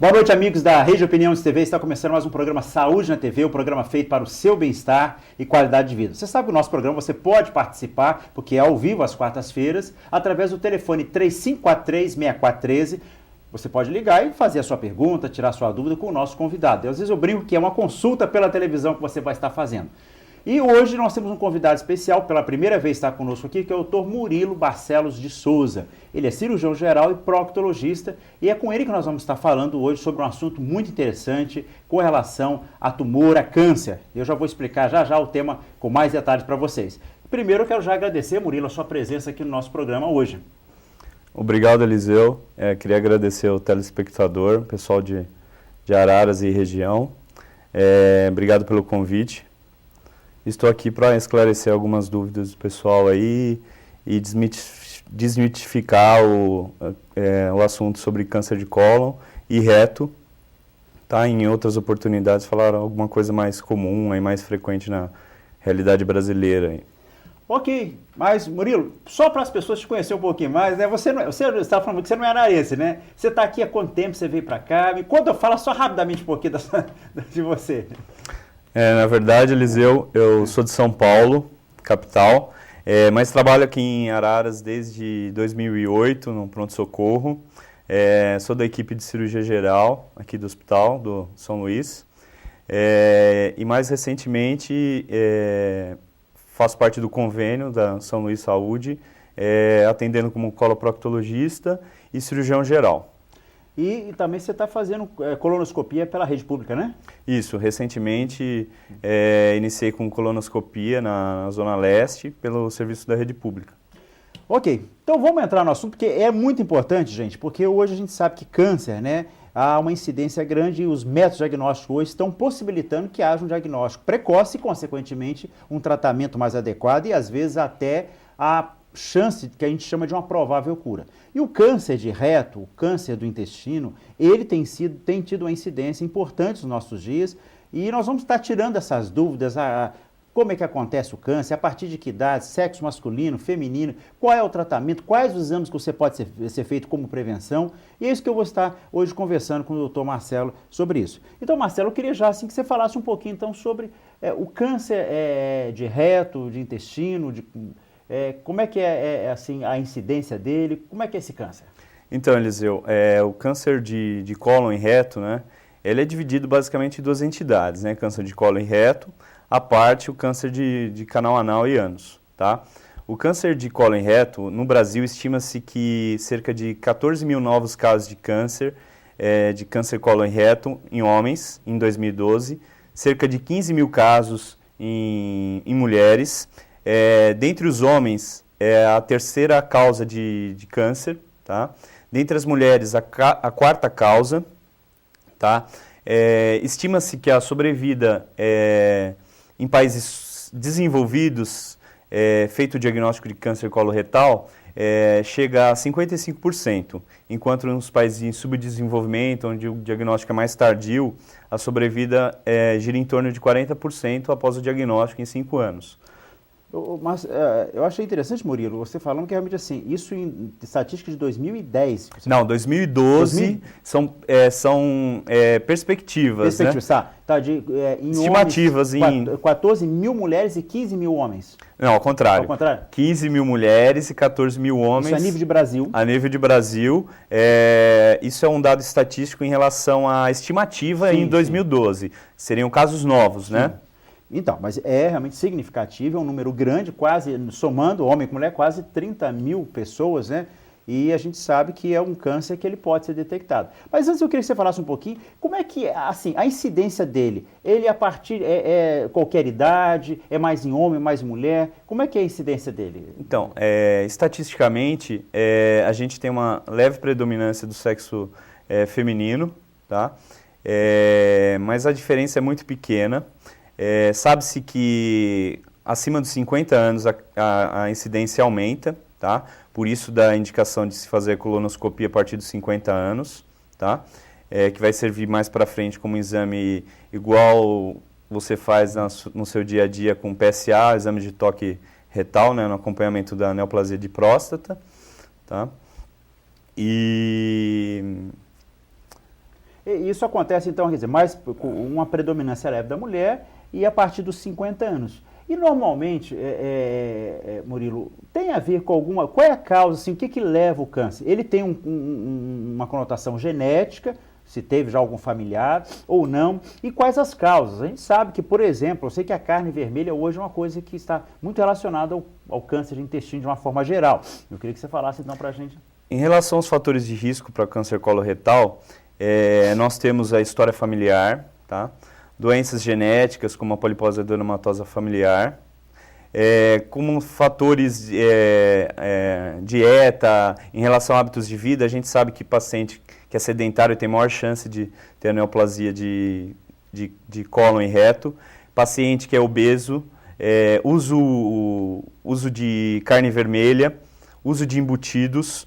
Boa noite, amigos da Rede Opiniões TV. Está começando mais um programa Saúde na TV, um programa feito para o seu bem-estar e qualidade de vida. Você sabe que o nosso programa você pode participar, porque é ao vivo às quartas-feiras, através do telefone 3543-6413. Você pode ligar e fazer a sua pergunta, tirar a sua dúvida com o nosso convidado. E às vezes eu brinco que é uma consulta pela televisão que você vai estar fazendo. E hoje nós temos um convidado especial, pela primeira vez está conosco aqui, que é o Dr. Murilo Barcelos de Souza. Ele é cirurgião geral e proctologista e é com ele que nós vamos estar falando hoje sobre um assunto muito interessante com relação a tumor, a câncer. Eu já vou explicar já o tema com mais detalhes para vocês. Primeiro eu quero já agradecer, Murilo, a sua presença aqui no nosso programa hoje. Obrigado, Eliseu. Queria agradecer ao telespectador, pessoal de Araras e região. Obrigado pelo convite. Estou aqui para esclarecer algumas dúvidas do pessoal aí e desmitificar o assunto sobre câncer de cólon e reto. Tá? Em outras oportunidades falar alguma coisa mais comum, aí, mais frequente na realidade brasileira. Aí. Ok, mas Murilo, só para as pessoas te conhecer um pouquinho mais, né? Você estava falando que você não é ararense, né? Você está aqui há quanto tempo? Você veio para cá? Me conta, fala só rapidamente um pouquinho de você. Na verdade, Eliseu, eu sou de São Paulo, capital, mas trabalho aqui em Araras desde 2008, no pronto-socorro. Sou da equipe de cirurgia geral aqui do hospital, do São Luís. E mais recentemente faço parte do convênio da São Luís Saúde, atendendo como coloproctologista e cirurgião geral. E também você está fazendo colonoscopia pela rede pública, né? Isso, recentemente iniciei com colonoscopia na Zona Leste pelo serviço da rede pública. Ok, então vamos entrar no assunto, porque é muito importante, gente, porque hoje a gente sabe que câncer, né, há uma incidência grande e os métodos diagnósticos hoje estão possibilitando que haja um diagnóstico precoce e, consequentemente, um tratamento mais adequado e, às vezes, até a chance que a gente chama de uma provável cura. E o câncer de reto, o câncer do intestino, ele tem tido uma incidência importante nos nossos dias e nós vamos estar tirando essas dúvidas, como é que acontece o câncer, a partir de que idade, sexo masculino, feminino, qual é o tratamento, quais os exames que você pode ser feito como prevenção, e é isso que eu vou estar hoje conversando com o Dr. Marcelo sobre isso. Então, Marcelo, eu queria já assim que você falasse um pouquinho então sobre o câncer de reto, de intestino, como é que assim, a incidência dele? Como é que é esse câncer? Então, Eliseu, o câncer de cólon e reto, né, ele é dividido basicamente em duas entidades, né, câncer de cólon e reto, a parte o câncer de canal anal e ânus, tá? O câncer de cólon e reto, no Brasil, estima-se que cerca de 14 mil novos casos de câncer cólon e reto em homens, em 2012, cerca de 15 mil casos em mulheres. Dentre os homens, é a terceira causa de câncer, tá? Dentre as mulheres, a quarta causa, tá? Estima-se que a sobrevida em países desenvolvidos, feito o diagnóstico de câncer coloretal, chega a 55%, enquanto nos países em subdesenvolvimento, onde o diagnóstico é mais tardio, a sobrevida gira em torno de 40% após o diagnóstico em 5 anos. Mas eu achei interessante, Murilo, você falando que realmente assim, isso em estatística de 2010. Não, 2012 são perspectivas, né? Tá, em estimativas homens, 14 mil mulheres e 15 mil homens. Não, ao contrário. 15 mil mulheres e 14 mil homens. Isso a nível de Brasil. A nível de Brasil. Isso é um dado estatístico em relação à estimativa em 2012. Sim. Seriam casos novos, sim, né? Então, mas é realmente significativo, é um número grande, quase, somando homem com mulher, quase 30 mil pessoas, né? E a gente sabe que é um câncer que ele pode ser detectado. Mas antes eu queria que você falasse um pouquinho, como é que, assim, a incidência dele, ele a partir, qualquer idade, é mais em homem, mais em mulher, como é que é a incidência dele? Então, estatisticamente, a gente tem uma leve predominância do sexo feminino, tá? Mas a diferença é muito pequena. Sabe-se que acima dos 50 anos a incidência aumenta, tá? Por isso da indicação de se fazer colonoscopia a partir dos 50 anos, tá? Que vai servir mais para frente como exame igual você faz no seu dia a dia com PSA, exame de toque retal, né, no acompanhamento da neoplasia de próstata, tá? E isso acontece, então, quer dizer, mais com uma predominância leve da mulher e a partir dos 50 anos. E normalmente, Murilo, tem a ver com alguma... Qual é a causa, assim, o que leva o câncer? Ele tem uma conotação genética, se teve já algum familiar ou não, e quais as causas? A gente sabe que, por exemplo, eu sei que a carne vermelha hoje é uma coisa que está muito relacionada ao câncer de intestino de uma forma geral. Eu queria que você falasse então para a gente. Em relação aos fatores de risco para câncer coloretal, nós temos a história familiar, tá? Doenças genéticas como a polipose adenomatosa familiar, como fatores dieta, em relação a hábitos de vida, a gente sabe que paciente que é sedentário tem maior chance de ter neoplasia de cólon e reto, paciente que é obeso, uso de carne vermelha, uso de embutidos,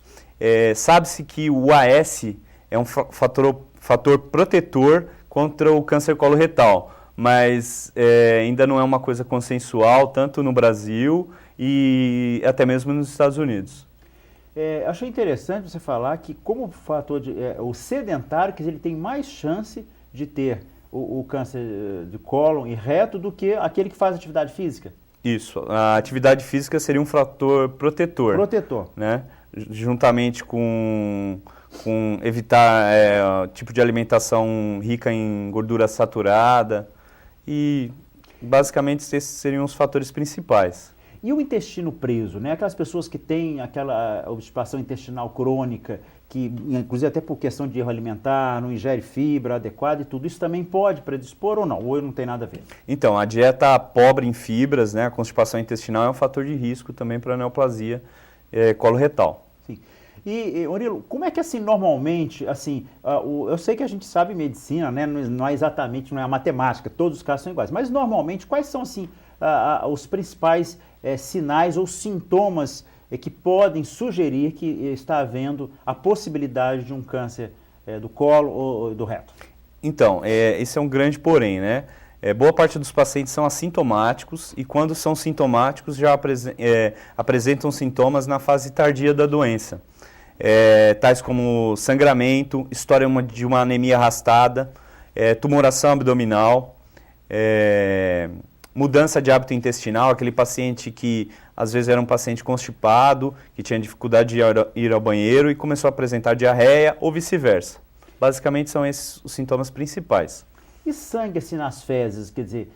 sabe-se que o AS é um fator protetor contra o câncer coloretal, mas ainda não é uma coisa consensual, tanto no Brasil e até mesmo nos Estados Unidos. Achei interessante você falar que como fator o sedentário, que ele tem mais chance de ter o câncer de cólon e reto do que aquele que faz atividade física. Isso, a atividade física seria um fator protetor. Protetor. Né? Juntamente com evitar tipo de alimentação rica em gordura saturada e basicamente esses seriam os fatores principais. E o intestino preso, né? Aquelas pessoas que têm aquela obstipação intestinal crônica, que inclusive até por questão de erro alimentar, não ingere fibra adequada e tudo, isso também pode predispor ou não? Ou não tem nada a ver? Então, a dieta pobre em fibras, né? A constipação intestinal é um fator de risco também para a neoplasia coloretal. Sim. E, Murilo, como é que assim, normalmente, assim, eu sei que a gente sabe medicina, né? Não é exatamente, não é a matemática, todos os casos são iguais, mas normalmente, quais são, assim, os principais sinais ou sintomas que podem sugerir que está havendo a possibilidade de um câncer do colo ou do reto? Então, esse é um grande porém, né? Boa parte dos pacientes são assintomáticos e quando são sintomáticos já apresentam sintomas na fase tardia da doença. Tais como sangramento, história de uma anemia arrastada, tumoração abdominal, mudança de hábito intestinal, aquele paciente que às vezes era um paciente constipado, que tinha dificuldade de ir ao banheiro e começou a apresentar diarreia ou vice-versa. Basicamente são esses os sintomas principais. E sangue assim nas fezes, quer dizer,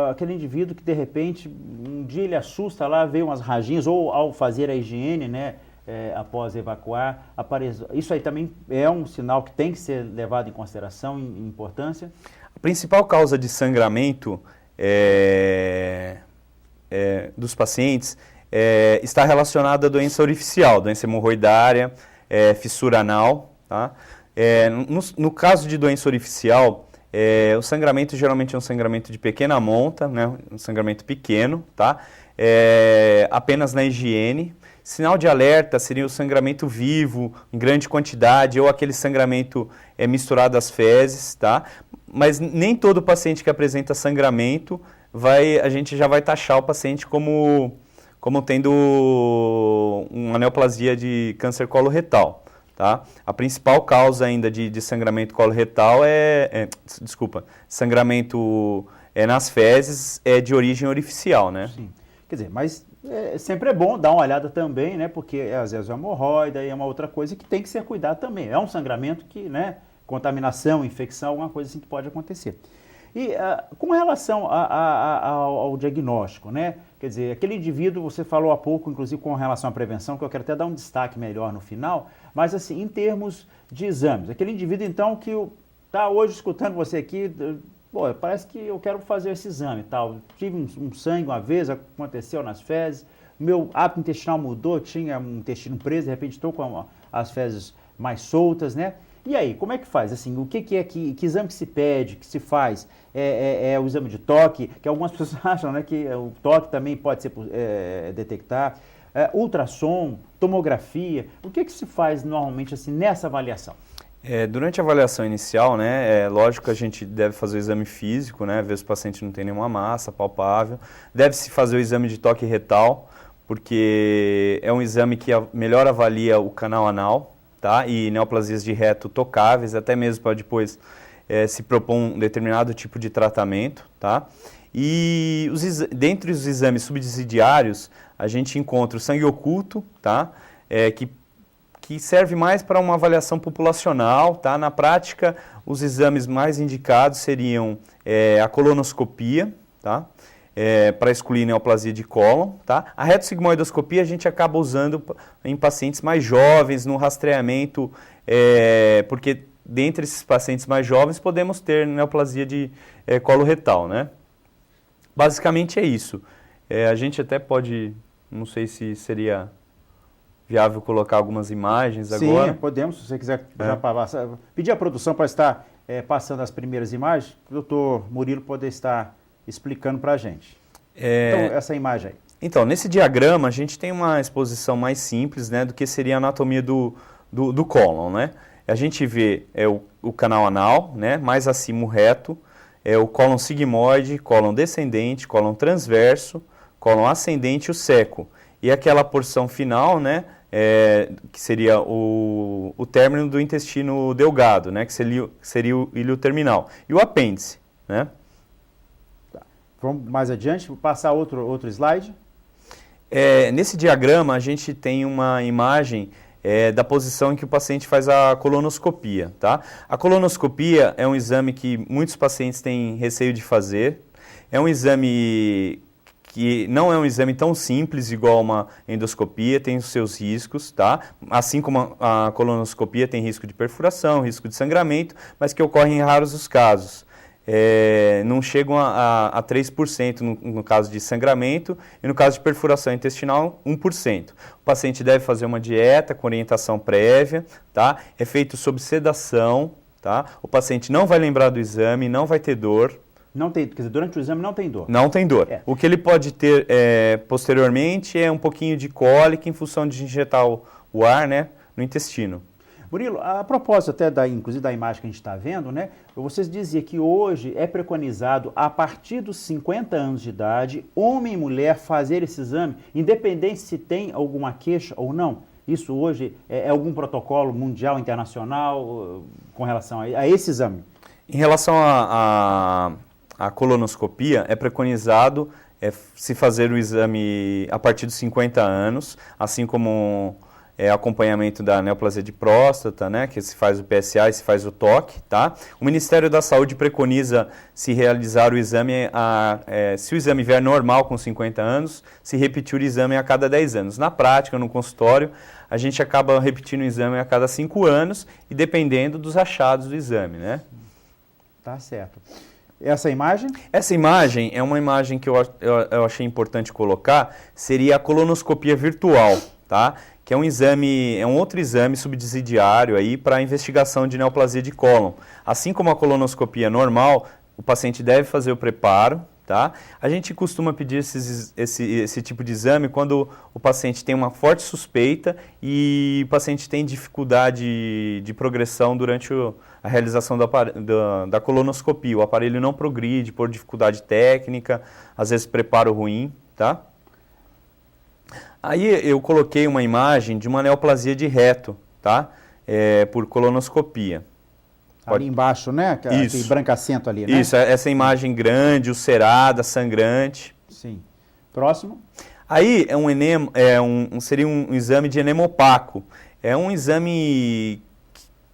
aquele indivíduo que de repente um dia ele assusta lá, vê umas raginhas ou ao fazer a higiene, né, após evacuar, isso aí também é um sinal que tem que ser levado em consideração, em importância? A principal causa de sangramento dos pacientes está relacionada à doença orificial, doença hemorroidária, fissura anal. Tá? No caso de doença orificial, o sangramento geralmente é um sangramento de pequena monta, né? Um sangramento pequeno, tá? Apenas na higiene. Sinal de alerta seria o sangramento vivo, em grande quantidade, ou aquele sangramento misturado às fezes, tá? Mas nem todo paciente que apresenta sangramento, a gente já vai taxar o paciente como tendo uma neoplasia de câncer coloretal, tá? A principal causa ainda de sangramento coloretal sangramento nas fezes é de origem orificial, né? Sim. Quer dizer, mas sempre é bom dar uma olhada também, né? Porque às vezes é hemorroida e é uma outra coisa que tem que ser cuidado também. É um sangramento que, né? Contaminação, infecção, alguma coisa assim que pode acontecer. E com relação ao diagnóstico, né? Quer dizer, aquele indivíduo, você falou há pouco, inclusive com relação à prevenção, que eu quero até dar um destaque melhor no final, mas assim, em termos de exames, aquele indivíduo então que está hoje escutando você aqui, pô, parece que eu quero fazer esse exame e tal, tive um sangue uma vez, aconteceu nas fezes, meu hábito intestinal mudou, tinha um intestino preso, de repente estou com as fezes mais soltas, né? E aí, como é que faz? Assim, o que exame que se pede, que se faz? O exame de toque, que algumas pessoas acham, né, que o toque também pode ser detectar. Ultrassom, tomografia. O que se faz normalmente assim, nessa avaliação? Durante a avaliação inicial, né, lógico que a gente deve fazer o exame físico, né, ver se o paciente não tem nenhuma massa palpável. Deve-se fazer o exame de toque retal, porque é um exame que melhor avalia o canal anal. tá? E neoplasias de reto tocáveis, até mesmo para depois se propor um determinado tipo de tratamento, tá? E dentre os exames subsidiários, a gente encontra o sangue oculto, tá? Que serve mais para uma avaliação populacional, tá? Na prática, os exames mais indicados seriam a colonoscopia, tá? Para excluir neoplasia de cólon, tá? A retossigmoidoscopia a gente acaba usando em pacientes mais jovens, no rastreamento, porque dentre esses pacientes mais jovens podemos ter neoplasia de colo retal, né? Basicamente é isso. A gente até pode, não sei se seria viável colocar algumas imagens agora. Sim, podemos, se você quiser já passar. Pedir a produção para estar passando as primeiras imagens, para o doutor Murilo poder estar explicando para a gente. Então, essa imagem aí. Então, nesse diagrama, a gente tem uma exposição mais simples, né, do que seria a anatomia do cólon, né? A gente vê o canal anal, né, mais acima o reto, o cólon sigmoide, cólon descendente, cólon transverso, cólon ascendente e o seco. E aquela porção final, né, que seria o término do intestino delgado, né, que seria o ilho terminal. E o apêndice, né? Vamos mais adiante, vou passar outro slide. Nesse diagrama, a gente tem uma imagem da posição em que o paciente faz a colonoscopia, tá? A colonoscopia é um exame que muitos pacientes têm receio de fazer. É um exame que não é um exame tão simples igual uma endoscopia, tem os seus riscos, tá? Assim como a colonoscopia tem risco de perfuração, risco de sangramento, mas que ocorre em raros os casos. Não chegam a 3% no caso de sangramento e no caso de perfuração intestinal, 1%. O paciente deve fazer uma dieta com orientação prévia, tá? É feito sob sedação, tá? O paciente não vai lembrar do exame, não vai ter dor. Não tem, quer dizer, durante o exame não tem dor. Não tem dor. O que ele pode ter posteriormente é um pouquinho de cólica em função de injetar o ar, né, no intestino. Murilo, a propósito até inclusive da imagem que a gente está vendo, né? Vocês diziam que hoje é preconizado, a partir dos 50 anos de idade, homem e mulher fazer esse exame, independente se tem alguma queixa ou não. Isso hoje é algum protocolo mundial, internacional, com relação a esse exame? Em relação à colonoscopia, é preconizado se fazer o exame a partir dos 50 anos, assim como acompanhamento da neoplasia de próstata, né, que se faz o PSA e se faz o toque, tá? O Ministério da Saúde preconiza se realizar o exame, se o exame vier normal com 50 anos, se repetir o exame a cada 10 anos. Na prática, no consultório, a gente acaba repetindo o exame a cada 5 anos e dependendo dos achados do exame, né? Tá certo. Essa imagem? Essa imagem é uma imagem que eu achei importante colocar, seria a colonoscopia virtual, tá? Que é um exame, é um outro exame subsidiário aí para investigação de neoplasia de cólon. Assim como a colonoscopia normal, o paciente deve fazer o preparo, tá? A gente costuma pedir esse tipo de exame quando o paciente tem uma forte suspeita e o paciente tem dificuldade de progressão durante a realização da colonoscopia. O aparelho não progride por dificuldade técnica, às vezes preparo ruim, tá? Aí eu coloquei uma imagem de uma neoplasia de reto, tá? Por colonoscopia. Ali embaixo, né? Aquele brancacento ali, né? Isso, essa imagem grande, ulcerada, sangrante. Sim. Próximo. Aí seria um exame de enema opaco. É um exame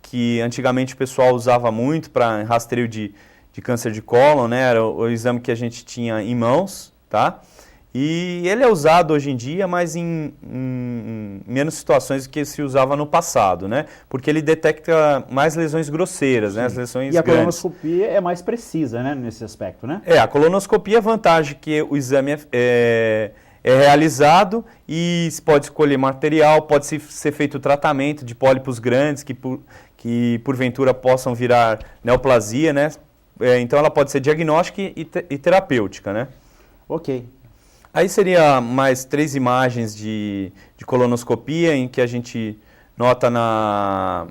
que antigamente o pessoal usava muito para rastreio de câncer de cólon, né? Era o exame que a gente tinha em mãos, tá? E ele é usado hoje em dia, mas em menos situações do que se usava no passado, né? Porque ele detecta mais lesões grosseiras, né? As lesões e a grandes. colonoscopia é mais precisa, né? Nesse aspecto, né? A colonoscopia, a vantagem que o exame é realizado e se pode escolher material, pode ser feito tratamento de pólipos grandes que porventura possam virar neoplasia, né? Então ela pode ser diagnóstica e terapêutica, né? Ok. Aí seria mais 3 imagens de colonoscopia, em que a gente nota na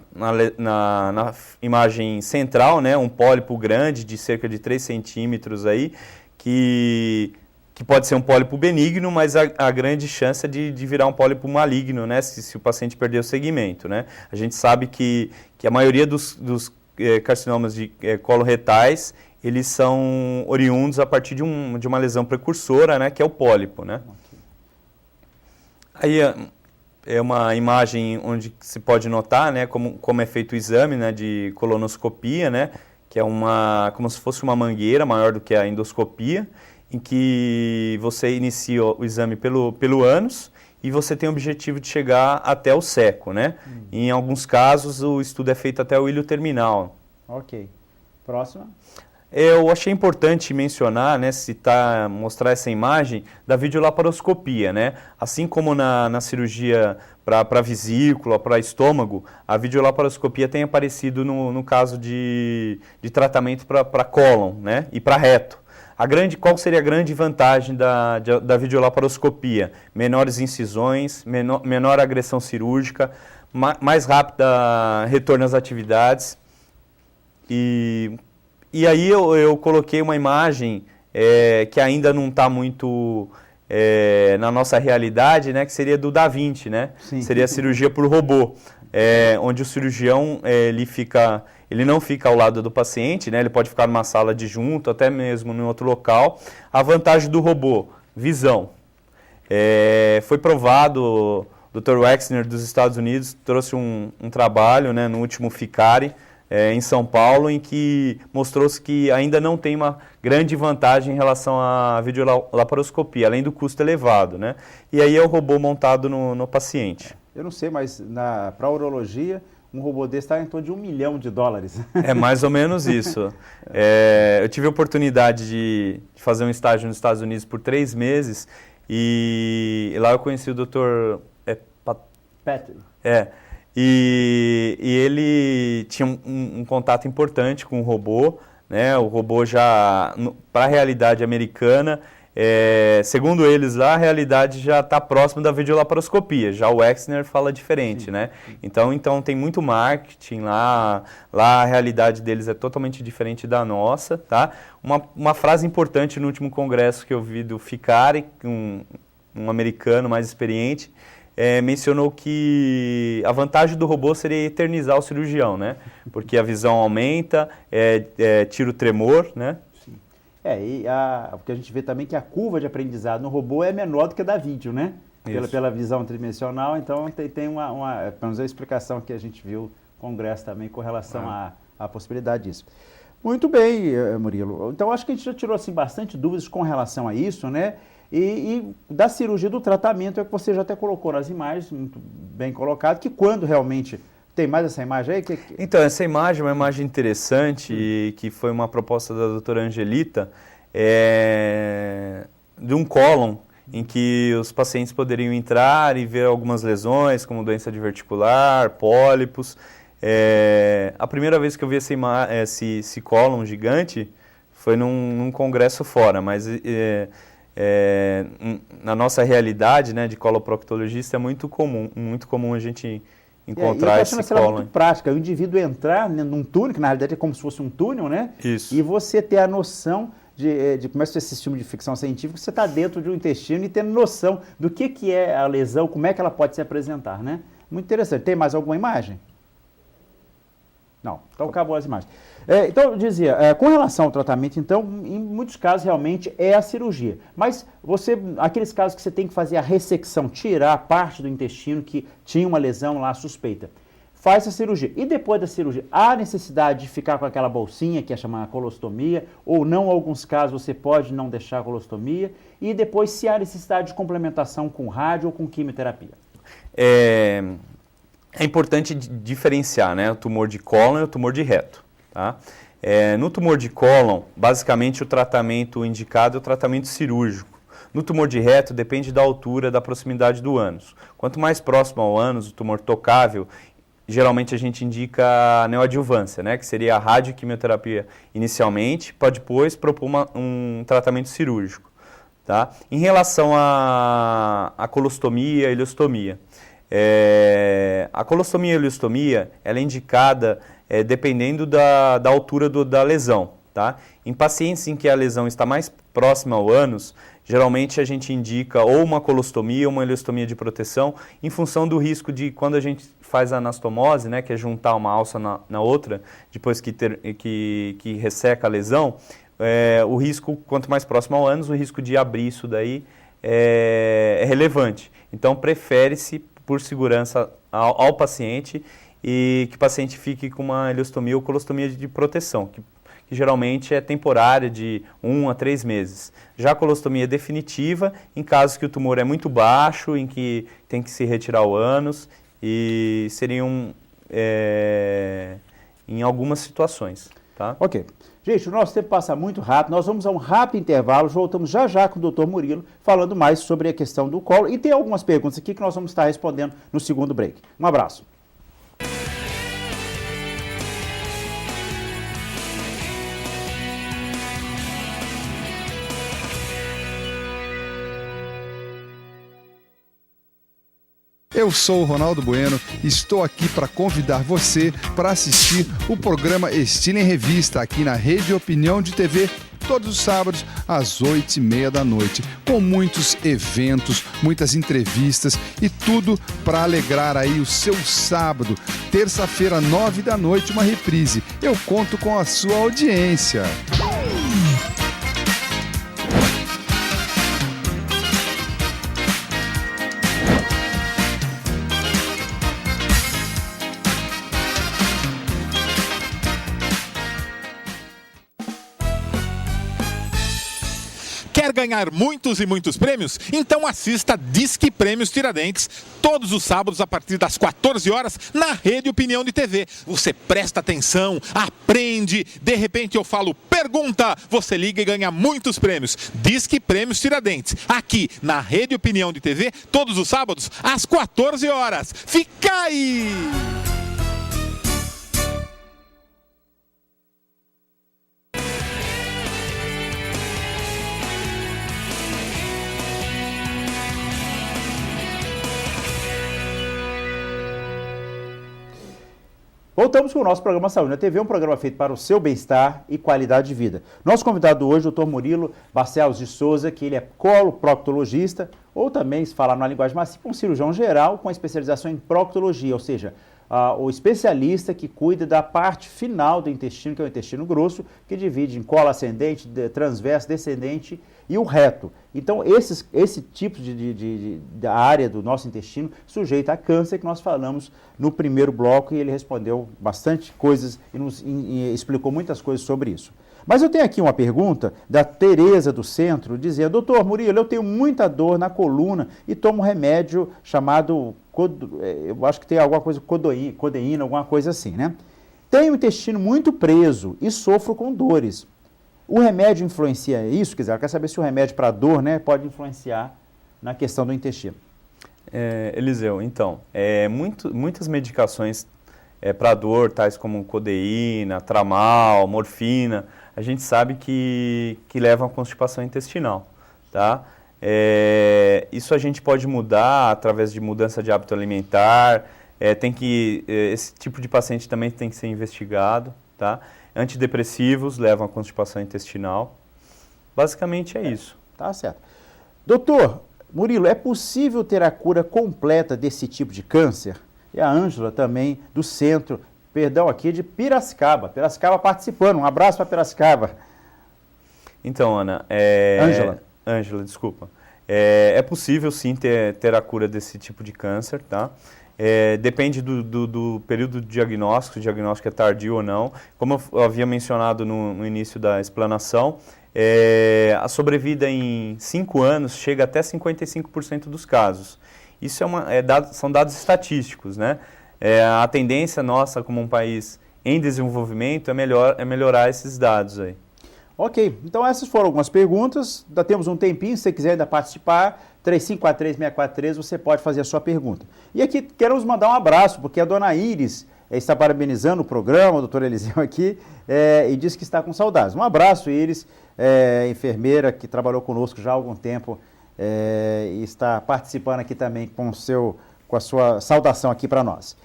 imagem central, né, um pólipo grande de cerca de 3 centímetros aí, que que pode ser um pólipo benigno, mas a grande chance é de virar um pólipo maligno, né, se o paciente perder o segmento, né. A gente sabe que a maioria dos carcinomas de colo retais, eles são oriundos a partir de uma lesão precursora, né, que é o pólipo, né. Aí é uma imagem onde se pode notar, né, como é feito o exame, né, de colonoscopia, né, que é como se fosse uma mangueira maior do que a endoscopia, em que você inicia o exame pelo ânus e você tem o objetivo de chegar até o seco, né? Em alguns casos, o estudo é feito até o ilho terminal. Ok. Próxima. Eu achei importante mencionar, né, mostrar essa imagem da videolaparoscopia, né? Assim como na cirurgia para vesícula, para estômago, a videolaparoscopia tem aparecido no caso de tratamento para cólon, né, e para reto. Qual seria a grande vantagem da videolaparoscopia? Menores incisões, menor agressão cirúrgica, mais rápida retorno às atividades. E aí eu coloquei uma imagem que ainda não está muito na nossa realidade, né, que seria do Da Vinci, né? Seria a cirurgia por robô, onde o cirurgião ele não fica ao lado do paciente, né? Ele pode ficar numa sala adjunto, até mesmo em outro local. A vantagem do robô, visão. Foi provado, o Dr. Wexner dos Estados Unidos trouxe um trabalho, né, no último FICARI, em São Paulo, em que mostrou-se que ainda não tem uma grande vantagem em relação à videolaparoscopia, além do custo elevado, né? E aí é o robô montado no paciente. Eu não sei, mas para a urologia, um robô desse está em torno de $1 milhão. É mais ou menos isso. Eu tive a oportunidade de fazer um estágio nos Estados Unidos por 3 meses e lá eu conheci o Dr. Patrick. E ele tinha um contato importante com o robô, né? O robô já, para a realidade americana, segundo eles lá, a realidade já está próxima da videolaparoscopia. Já o Wexner fala diferente, né? Então tem muito marketing lá a realidade deles é totalmente diferente da nossa, tá? Uma frase importante no último congresso que eu vi do Ficari, um americano mais experiente, mencionou que a vantagem do robô seria eternizar o cirurgião, né? Porque a visão aumenta, tira o tremor, né? Sim. Porque a gente vê também que a curva de aprendizado no robô é menor do que a da vídeo, né? Pela visão tridimensional, então tem pelo menos a explicação que a gente viu no congresso também com relação à possibilidade disso. Muito bem, Murilo. Então acho que a gente já tirou assim, bastante dúvidas com relação a isso, né? E da cirurgia do tratamento é que você já até colocou nas imagens, muito bem colocado, que quando realmente... Tem mais essa imagem aí? Então, essa imagem é uma imagem interessante, que foi uma proposta da doutora Angelita, de um cólon, em que os pacientes poderiam entrar e ver algumas lesões, como doença diverticular, pólipos. A primeira vez que eu vi esse cólon gigante foi num congresso fora, mas... na nossa realidade, né, de coloproctologista, é muito comum a gente encontrar esse cólon. Muito prática, o indivíduo entrar num túnel, que na realidade é como se fosse um túnel, né? Isso. E você ter a noção de como é que esse filme de ficção científica, você está dentro de um intestino e tendo noção do que é a lesão, como é que ela pode se apresentar, né? Muito interessante. Tem mais alguma imagem? Não, então acabou as imagens. Então, eu dizia, com relação ao tratamento, então, em muitos casos realmente é a cirurgia. Mas aqueles casos que você tem que fazer a ressecção, tirar a parte do intestino que tinha uma lesão lá suspeita, faz a cirurgia. E depois da cirurgia, há necessidade de ficar com aquela bolsinha, que é chamada colostomia, ou não, em alguns casos você pode não deixar a colostomia, e depois se há necessidade de complementação com rádio ou com quimioterapia. É importante diferenciar, né, o tumor de cólon e o tumor de reto. Tá? No tumor de cólon, basicamente o tratamento indicado é o tratamento cirúrgico. No tumor de reto, depende da altura, da proximidade do ânus. Quanto mais próximo ao ânus, o tumor tocável, geralmente a gente indica a neoadjuvância, né, que seria a radioquimioterapia inicialmente, para depois propor um tratamento cirúrgico. Tá? Em relação à colostomia e ileostomia, a colostomia e a ileostomia ela é indicada dependendo da altura da lesão. tá? Em pacientes em que a lesão está mais próxima ao ânus, geralmente a gente indica ou uma colostomia ou uma ileostomia de proteção, em função do risco de, quando a gente faz a anastomose, né, que é juntar uma alça na outra, depois que resseca a lesão, o risco, quanto mais próximo ao ânus, o risco de abrir isso daí é relevante. Então, prefere-se, por segurança ao paciente, e que o paciente fique com uma ileostomia ou colostomia de proteção, que geralmente é temporária, de 1 a 3 meses. Já a colostomia definitiva, em casos que o tumor é muito baixo, em que tem que se retirar o ânus, e seriam em algumas situações. Tá? Ok. Gente, o nosso tempo passa muito rápido, nós vamos a um rápido intervalo, voltamos já já com o Dr. Murilo, falando mais sobre a questão do colo, e tem algumas perguntas aqui que nós vamos estar respondendo no segundo break. Um abraço. Eu sou o Ronaldo Bueno e estou aqui para convidar você para assistir o programa Estilo em Revista aqui na Rede Opinião de TV, todos os sábados às 8h30 da noite, com muitos eventos, muitas entrevistas e tudo para alegrar aí o seu sábado. Terça-feira, 9 da noite, uma reprise. Eu conto com a sua audiência. Quer ganhar muitos e muitos prêmios? Então assista Disque Prêmios Tiradentes todos os sábados a partir das 14 horas na Rede Opinião de TV. Você presta atenção, aprende, de repente eu falo pergunta, você liga e ganha muitos prêmios. Disque Prêmios Tiradentes, aqui na Rede Opinião de TV todos os sábados às 14 horas. Fica aí! Voltamos com o nosso programa Saúde na TV, um programa feito para o seu bem-estar e qualidade de vida. Nosso convidado hoje, o Dr. Murilo Barcelos de Souza, que ele é coloproctologista, ou também, se falar numa linguagem mais simples, um cirurgião geral com especialização em proctologia, ou seja, o especialista que cuida da parte final do intestino, que é o intestino grosso, que divide em colo ascendente, transverso, descendente e o reto. Então, esse tipo da área do nosso intestino sujeita a câncer, que nós falamos no primeiro bloco, e ele respondeu bastante coisas e explicou muitas coisas sobre isso. Mas eu tenho aqui uma pergunta da Tereza do Centro, dizendo: doutor Murilo, eu tenho muita dor na coluna e tomo um remédio chamado, eu acho que tem alguma coisa, codeína, alguma coisa assim, né? Tenho o intestino muito preso e sofro com dores. O remédio influencia isso? Quer dizer, ela quer saber se o remédio para dor, né, pode influenciar na questão do intestino. Eliseu, então, muitas medicações para dor, tais como codeína, tramal, morfina, a gente sabe que levam à constipação intestinal, tá? Isso a gente pode mudar através de mudança de hábito alimentar, esse tipo de paciente também tem que ser investigado, tá? Antidepressivos levam à constipação intestinal. Basicamente é isso. Tá certo. Doutor Murilo, é possível ter a cura completa desse tipo de câncer? E a Ângela também, do centro, aqui de Piracicaba. Piracicaba participando. Um abraço para Piracicaba. Então, Ana... Ângela, desculpa. É possível, sim, ter a cura desse tipo de câncer, tá? Depende do período de diagnóstico, se o diagnóstico é tardio ou não. Como eu havia mencionado no início da explanação, a sobrevida em 5 anos chega até 55% dos casos. Isso são dados estatísticos, né? A tendência nossa como um país em desenvolvimento é melhorar esses dados aí. Ok, então essas foram algumas perguntas, ainda temos um tempinho, se você quiser ainda participar, 3543-643, você pode fazer a sua pergunta. E aqui queremos mandar um abraço, porque a dona Iris está parabenizando o programa, o doutor Eliseu aqui, e diz que está com saudades. Um abraço, Iris, enfermeira que trabalhou conosco já há algum tempo, e está participando aqui também com a sua saudação aqui para nós.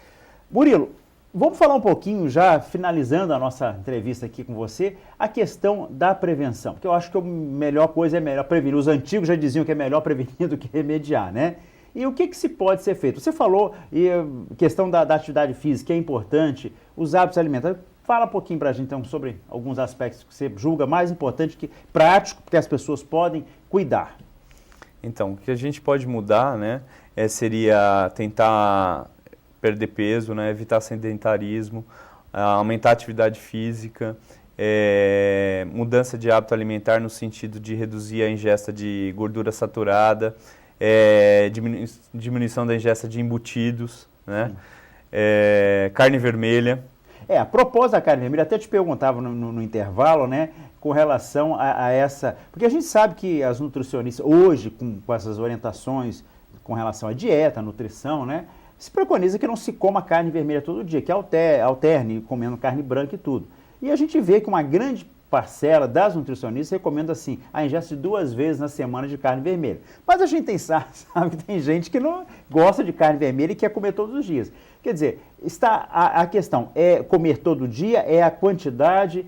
Murilo, Vamos falar um pouquinho, já finalizando a nossa entrevista aqui com você, a questão da prevenção, porque eu acho que a melhor coisa é melhor prevenir. Os antigos já diziam que é melhor prevenir do que remediar, né? E o que se pode ser feito? Você falou, questão da atividade física, que é importante, os hábitos alimentares. Fala um pouquinho para a gente, então, sobre alguns aspectos que você julga mais importante, prático, que as pessoas podem cuidar. Então, o que a gente pode mudar, né, seria tentar perder peso, né, evitar sedentarismo, aumentar a atividade física, mudança de hábito alimentar no sentido de reduzir a ingesta de gordura saturada, diminuição da ingesta de embutidos, né, carne vermelha. A propósito da carne vermelha, até te perguntava no intervalo, né, com relação a essa... Porque a gente sabe que as nutricionistas, hoje, com essas orientações com relação à dieta, à nutrição, né, se preconiza que não se coma carne vermelha todo dia, que alterne comendo carne branca e tudo. E a gente vê que uma grande parcela das nutricionistas recomenda assim, a ingesta de 2 vezes na semana de carne vermelha. Mas a gente sabe que tem gente que não gosta de carne vermelha e quer comer todos os dias. Quer dizer, a questão é comer todo dia, é a quantidade,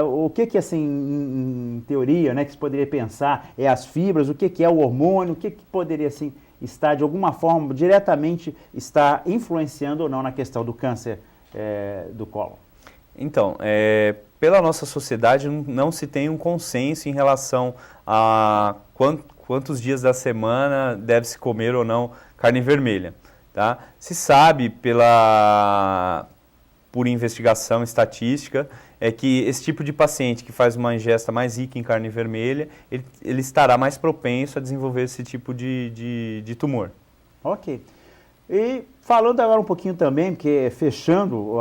o que assim, em teoria, né, que se poderia pensar, é as fibras, o que é o hormônio, o que poderia assim, estar de alguma forma, diretamente, estar influenciando ou não na questão do câncer do cólon? Então, pela nossa sociedade não se tem um consenso em relação a quantos dias da semana deve-se comer ou não carne vermelha. Tá? Se sabe por investigação estatística que esse tipo de paciente que faz uma ingesta mais rica em carne vermelha, ele estará mais propenso a desenvolver esse tipo de tumor. Ok. E falando agora um pouquinho também, porque fechando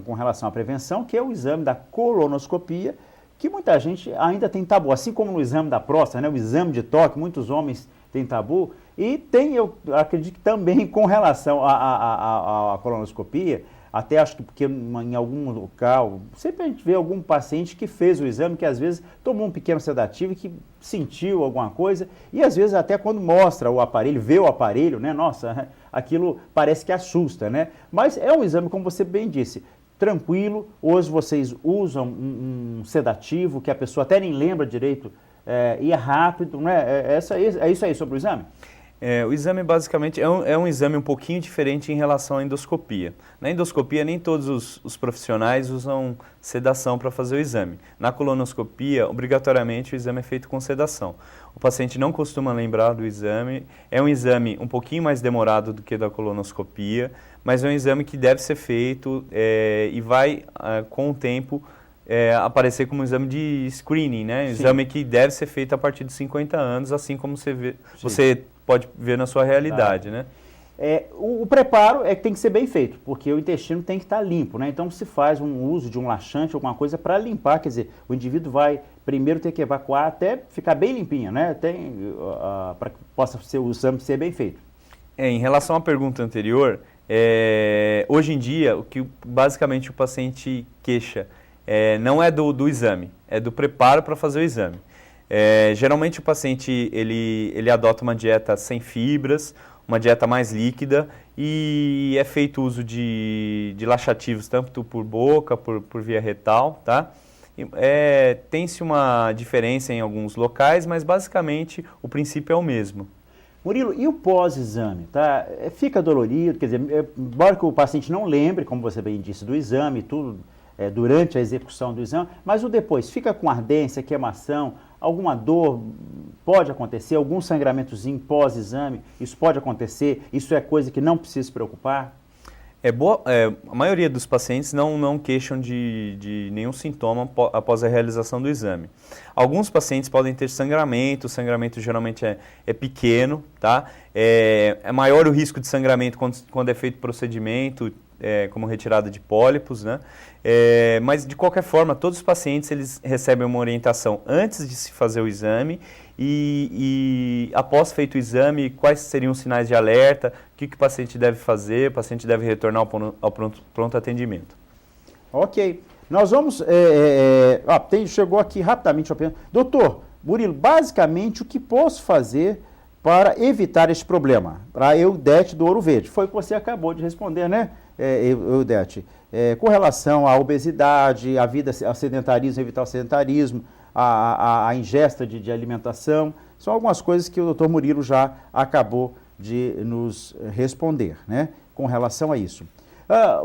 com relação à prevenção, que é o exame da colonoscopia, que muita gente ainda tem tabu, assim como no exame da próstata, né, o exame de toque, muitos homens têm tabu, e tem, eu acredito que também com relação à colonoscopia, até acho que porque em algum local, sempre a gente vê algum paciente que fez o exame, que às vezes tomou um pequeno sedativo e que sentiu alguma coisa, e às vezes até quando mostra o aparelho, vê o aparelho, né, nossa, aquilo parece que assusta, né? Mas é um exame, como você bem disse, tranquilo. Hoje vocês usam um sedativo que a pessoa até nem lembra direito, e é rápido, né? É isso aí sobre o exame? O exame basicamente é um exame um pouquinho diferente em relação à endoscopia. Na endoscopia, nem todos os profissionais usam sedação para fazer o exame. Na colonoscopia, obrigatoriamente o exame é feito com sedação. O paciente não costuma lembrar do exame, é um exame um pouquinho mais demorado do que da colonoscopia, mas é um exame que deve ser feito e vai, com o tempo, aparecer como um exame de screening, né? Exame que deve ser feito a partir de 50 anos, assim como você pode ver na sua realidade, né? O preparo é que tem que ser bem feito, porque o intestino tem que estar limpo, né? Então se faz um uso de um laxante, alguma coisa para limpar, quer dizer, o indivíduo vai primeiro ter que evacuar até ficar bem limpinho, né? Para que possa ser o exame ser bem feito. Em relação à pergunta anterior, hoje em dia, o que basicamente o paciente queixa não é do exame, é do preparo para fazer o exame. Geralmente o paciente ele adota uma dieta sem fibras, uma dieta mais líquida, e é feito uso de laxativos tanto por boca, por via retal, tá? Tem-se uma diferença em alguns locais, mas basicamente o princípio é o mesmo. Murilo, e o pós-exame, tá? Fica dolorido, quer dizer, embora que o paciente não lembre, como você bem disse, do exame e tudo, durante a execução do exame, mas o depois, fica com ardência, queimação, alguma dor pode acontecer, algum sangramentozinho pós-exame, isso pode acontecer, isso é coisa que não precisa se preocupar? A maioria dos pacientes não queixam de nenhum sintoma após a realização do exame. Alguns pacientes podem ter sangramento, o sangramento geralmente é pequeno, tá? É maior o risco de sangramento quando é feito procedimento, como retirada de pólipos, né? Mas de qualquer forma, todos os pacientes eles recebem uma orientação antes de se fazer o exame e após feito o exame, quais seriam os sinais de alerta, o que o paciente deve fazer, o paciente deve retornar ao pronto atendimento. Ok. Nós vamos... chegou aqui rapidamente a pergunta. Doutor Murilo, basicamente o que posso fazer para evitar este problema? Para a eudete do ouro verde. Foi o que você acabou de responder, né? Eudete, com relação à obesidade, à vida, ao sedentarismo, evitar o sedentarismo, a ingesta de alimentação, são algumas coisas que o Dr. Murilo já acabou de nos responder, né, com relação a isso.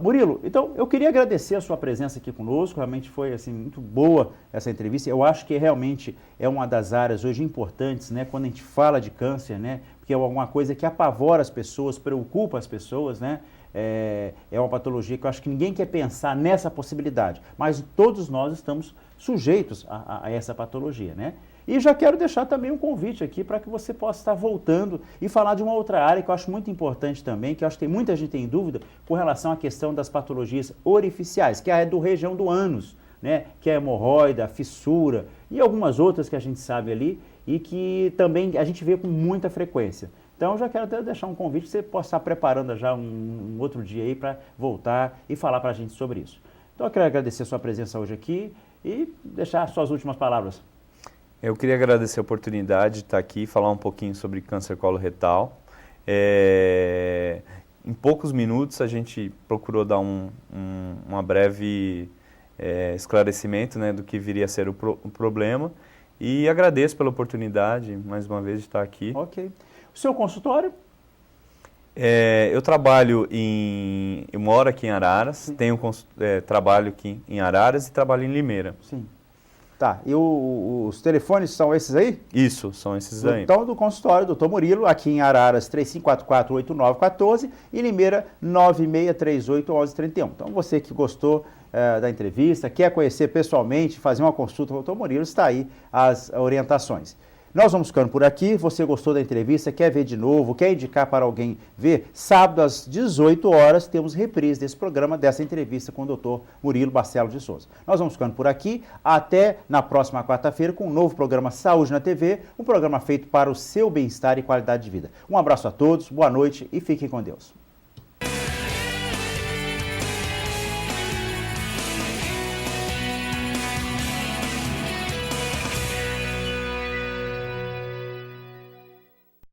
Murilo, então eu queria agradecer a sua presença aqui conosco, realmente foi assim, muito boa essa entrevista. Eu acho que realmente é uma das áreas hoje importantes, né, quando a gente fala de câncer, né, porque é alguma coisa que apavora as pessoas, preocupa as pessoas, né, é uma patologia que eu acho que ninguém quer pensar nessa possibilidade, mas todos nós estamos sujeitos a essa patologia, né. E já quero deixar também um convite aqui para que você possa estar voltando e falar de uma outra área que eu acho muito importante também, que eu acho que tem muita gente em dúvida com relação à questão das patologias orificiais, que é a região do ânus, né? Que é a hemorroida, a fissura e algumas outras que a gente sabe ali e que também a gente vê com muita frequência. Então, já quero até deixar um convite, você possa estar preparando já um outro dia aí para voltar e falar para a gente sobre isso. Então, eu quero agradecer a sua presença hoje aqui e deixar suas últimas palavras. Eu queria agradecer a oportunidade de estar aqui e falar um pouquinho sobre câncer coloretal. Em poucos minutos a gente procurou dar uma breve esclarecimento, né, do que viria a ser o problema e agradeço pela oportunidade, mais uma vez, de estar aqui. Ok. O seu consultório? Eu trabalho eu moro aqui em Araras, tenho trabalho aqui em Araras e trabalho em Limeira. Sim. Tá, e os telefones são esses aí? Isso, são esses aí. Então, do consultório do Dr. Murilo, aqui em Araras, 3544-8914 e Limeira, 9638-1131. Então, você que gostou da entrevista, quer conhecer pessoalmente, fazer uma consulta com o Dr. Murilo, está aí as orientações. Nós vamos ficando por aqui. Você gostou da entrevista, quer ver de novo, quer indicar para alguém ver? Sábado às 18 horas temos reprise desse programa, dessa entrevista com o Dr. Murilo Barcelos de Souza. Nós vamos ficando por aqui. Até na próxima quarta-feira com um novo programa Saúde na TV, um programa feito para o seu bem-estar e qualidade de vida. Um abraço a todos, boa noite e fiquem com Deus.